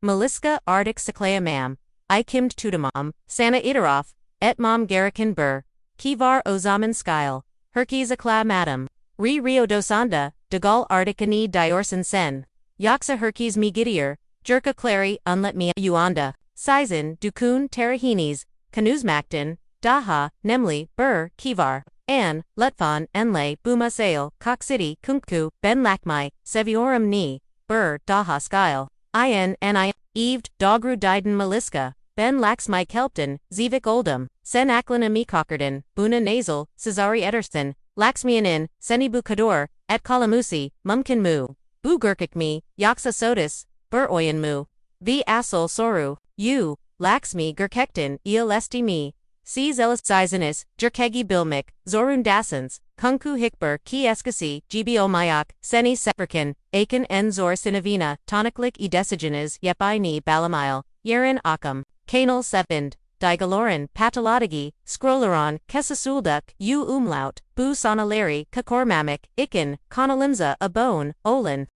Maliska ardik saklayamam. I kimd tutamam, sana iterof, etmam garakan bur. Kivar o zaman skyle. Herkes akla madam. Rio dosanda, dagal artikani diorsan sen. Yaksa herkes mi gidier, jerka clary unlet me uanda. Sizin, dukun terahines, kanuzmaktan, daha, nemli, bur, kivar. An, Lutfan, Enle, Buma Sale, Kok City, Kunkku, Ben Lakmai, Seviorum Ni, Bur, Daha Skyle, In, Eved, Dogru Diden Maliska, Ben Laxmai Kelpton, Zivik Oldham, Sen Aklana Mikokkerden, Buna Nasal, Cesari Ederson, Laxmianin, Senibu Kador, Et Kalamusi, Mumkin Mu, Bu Gurkik Mi, Yaksa Sotis, Bur Oyan Mu, V Asol Soru, U, Laxmi Gurkekton, Il Esti Mi. C. Zealous Sizenis, Jerkegi Bilmik, Zorun Dasans, Kunku Hikber Ki Eskasi, GBO Mayak, Seni Severken, Akin En Zor Sinavina, Toniclik Edesigenes, Yapay ni Balamile, Yerin Akam, Kanal Sevind, Digaloran, Patolodigi, Scrolleron, Kesasulduk, U Umlaut, Bu Sonaleri, Kakormamik, Ikin, Konalimza, Abone, Olin.